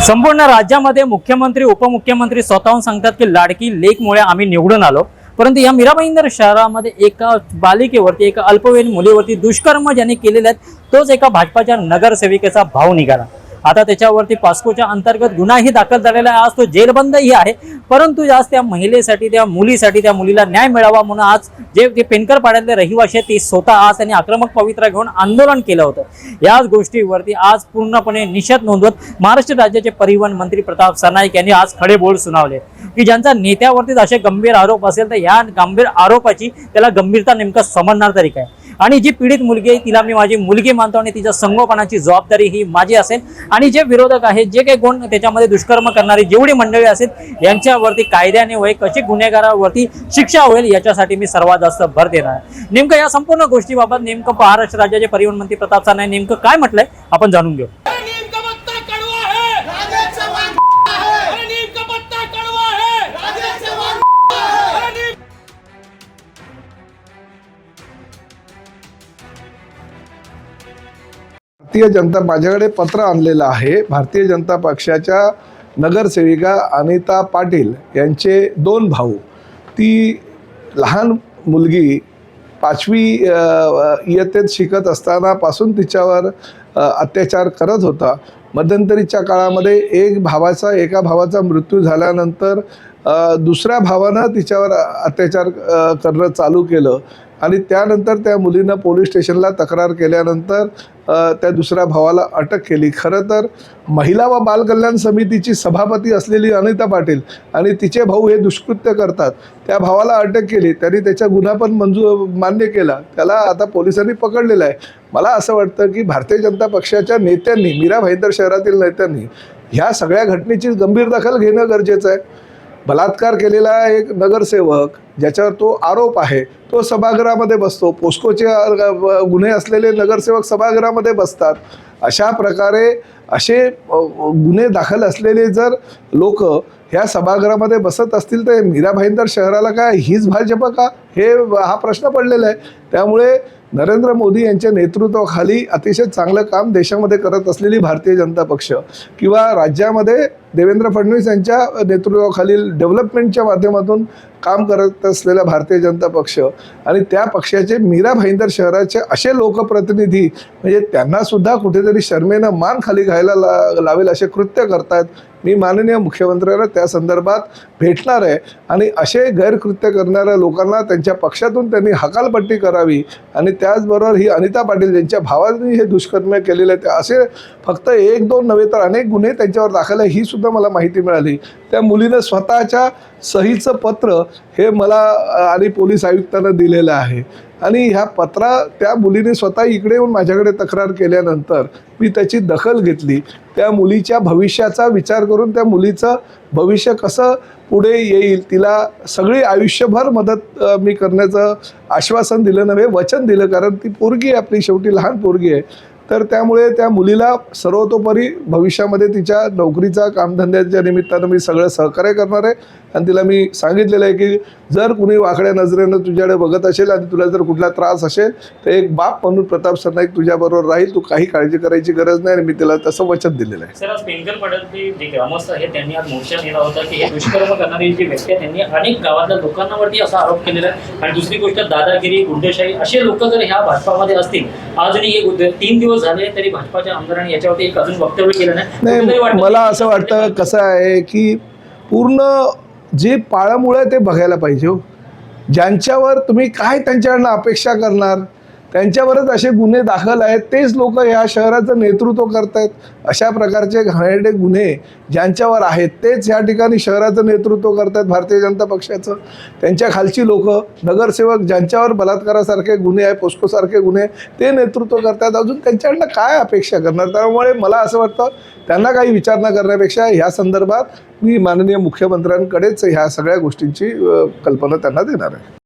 संपूर्ण राज्यामध्ये मुख्यमंत्री उपमुख्यमंत्री स्वतःहून सांगतात की लाडकी लेकमुळे आम्ही निवडून आलो, परंतु या मीरा भाईंदर शहरामध्ये एका बालिकेवरती एका अल्पवयीन मुलीवरती दुष्कर्म ज्यांनी केलेले आहेत तोच एका भाजपाच्या नगरसेविकेचा भाऊ निघाला। आता त्याच्यावरती पॉस्कोच्या अंतर्गत गुन्हाही दाखल झालेला आहे। आज तो जेलबंदही आहे, परंतु आज त्या महिलेसाठी त्या मुलीला न्याय मिळावा म्हणून आज जे पेनकर पाड्यातले रहिवासी आहेत ते स्वतः आज त्यांनी आक्रमक पवित्रा घेऊन आंदोलन केलं होतं। याच गोष्टीवरती आज पूर्णपणे निषेध नोंदवत महाराष्ट्र राज्याचे परिवहन मंत्री प्रताप सरनाईक यांनी आज खडे बोल सुनावले की ज्यांचा नेत्यावरतीच असे गंभीर आरोप असेल तर या गंभीर आरोपाची त्याला गंभीरता नेमकं समजणार तरी काय। आणि जी पीडित मुलगी आहे तिला मी माझी मुलगी मानतो आणि तिच्या संगोपनाची जबाबदारी ही माझी असेल। आणि जे विरोधक आहेत, जे काही कोण त्याच्यामध्ये दुष्कर्म करणारी जेवढी मंडळी असेल यांच्यावरती कायद्याने होईल, कशी गुन्हेगारावरती शिक्षा होईल याच्यासाठी मी सर्वात जास्त भर देणार आहे। नेमकं या संपूर्ण गोष्टीबाबत नेमकं महाराष्ट्र राज्याचे परिवहन मंत्री प्रताप सरनाईक नेमकं काय म्हटलंय आपण जाणून घेऊ। भारतीय जनता माझ्याकडे पत्र आणलेलं आहे। भारतीय जनता पक्षाच्या नगरसेविका अनिता पाटील यांचे 2 भाऊ, ती लहान मुलगी 5वी इयत्तेत शिकत असताना पासून तिच्यावर अत्याचार करत होता। मध्यंतरीच्या काळामध्ये एका भावाचा मृत्यू झाल्यानंतर दुसऱ्या भावानं तिच्यावर अत्याचार करणं चालू केलं आणि त्यानंतर त्या मुलीनं पोलीस स्टेशनला तक्रार केल्यानंतर त्या दुसऱ्या भावाला अटक केली। खरं तर महिला व बाल कल्याण समितीची सभापती असलेली अनिता पाटील आणि तिचे भाऊ हे दुष्कृत्य करतात, त्या भावाला अटक केली, त्यांनी त्याचा गुन्हा पण मान्य केला, त्याला आता पोलिसांनी पकडलेलं आहे। मला असं वाटतं की भारतीय जनता पक्षाच्या नेत्यांनी, मीरा भाईंदर शहरातील नेत्यांनी ह्या सगळ्या घटनेची गंभीर दखल घेणं गरजेचं आहे। बलात्कार केलेला एक नगरसेवक ज्याच्यावर तो आरोप आहे तो सभागृहामध्ये बसतो, पोस्कोचे गुन्हे असलेले नगरसेवक सभागृहामध्ये बसतात। अशा प्रकारे असे गुन्हे दाखल असलेले जर लोक ह्या सभागृहामध्ये बसत असतील तर मीरा भाईंदर शहराला काय हीच भाजप का, हा प्रश्न पडलेला आहे। त्यामुळे नरेंद्र मोदी यांच्या नेतृत्वाखाली अतिशय चांगलं काम देशामध्ये करत असलेली भारतीय जनता पक्ष किंवा राज्यामध्ये देवेंद्र फडणवीस यांच्या नेतृत्वाखालील डेव्हलपमेंटच्या माध्यमातून काम करत असलेला भारतीय जनता पक्ष आणि त्या पक्षाचे मीरा भाईंदर शहराचे असे लोकप्रतिनिधी म्हणजे त्यांना सुद्धा कुठेतरी शर्मेनं मान खाली घायला लावेल असे कृत्य करतात। मी माननीय मुख्यमंत्र्यांना त्या संदर्भात भेटणार आहे आणि असे गैरकृत्य करणाऱ्या लोकांना त्यांच्या पक्षातून त्यांनी हकालपट्टी करावी आणि त्याचबरोबर ही अनिता पाटील ज्यांच्या भावाने हे दुष्कर्म केलेले आहेत असे फक्त 1-2 नव्हे तर अनेक गुन्हे त्यांच्यावर दाखल आहे ही सुद्धा मला माहिती मिळाली। त्या मुलीनं स्वतःच्या सहीचं पत्र हे मला आणि पोलीस आयुक्तांना दिलेलं आहे आणि ह्या त्या मुलीने स्वतः इकडे येऊन माझ्याकडे तक्रार केल्यानंतर मी त्याची दखल घेतली। त्या मुलीच्या भविष्याचा विचार करून त्या मुलीचं भविष्य कसं पुढे येईल तिला सगळी आयुष्यभर मदत मी करण्याचं आश्वासन दिलं नव्हे, वचन दिलं, कारण ती पोरगी आहे आपली, शेवटी लहान पोरगी आहे। तर त्यामुळे त्या मुलीला सर्वतोपरी भविष्यामध्ये तिच्या नोकरीचा कामधंद्याच्या निमित्तानं मी सगळं सहकार्य करणार आहे आणि तिला मी सांगितलेलं आहे की जर कुणी वाकड्या नजरेनं तुझ्याकडे बघत असेल आणि तुला जर कुठला त्रास असेल तर एक बाप म्हणून प्रताप सरनाईक तुझ्याबरोबर राहील, तू काही काळजी करायची गरज नाही आणि मी तिला तसं वचन दिलेलं आहे। सर, आज पेनकर पाड्यातले जे ग्रामस्थ आहेत त्यांनी आज मोर्चा नेला होता की हे दुष्कर्म करणारी जी व्यक्ती आहे त्यांनी अनेक गावातल्या लोकांवरती असा आरोप केलेला आहे आणि दुसरी गोष्ट दादागिरी, गुंडेशाही असे लोक जर ह्या भाजपामध्ये असतील, अजूनही 3 दिवस झाले तरी भाजपाच्या आमदारांनी याच्यावरती एक अजून वक्तव्य केलं नाही। मला असं वाटतं कसं आहे की पूर्ण जे पाळमुळं आहे ते बघायला पाहिजे हो। ज्यांच्यावर तुम्ही काय त्यांच्याकडनं अपेक्षा करणार, त्यांच्यावरच असे गुन्हे दाखल आहेत, तेच लोक ह्या शहराचं नेतृत्व करतायत। अशा प्रकारचे घाणेरडे गुन्हे ज्यांच्यावर आहेत तेच ह्या ठिकाणी शहराचं नेतृत्व करतायत भारतीय जनता पक्षाचं। त्यांच्या खालची लोक, नगरसेवक ज्यांच्यावर बलात्कारासारखे गुन्हे आहे, पोस्कोसारखे गुन्हे ते नेतृत्व करतात, अजून त्यांच्याकडनं काय अपेक्षा करणार। त्यामुळे मला असं वाटतं त्यांना काही विचार न करण्यापेक्षा ह्या संदर्भात मी माननीय मुख्यमंत्र्यांकडेच ह्या सगळ्या गोष्टींची कल्पना त्यांना देणार आहे।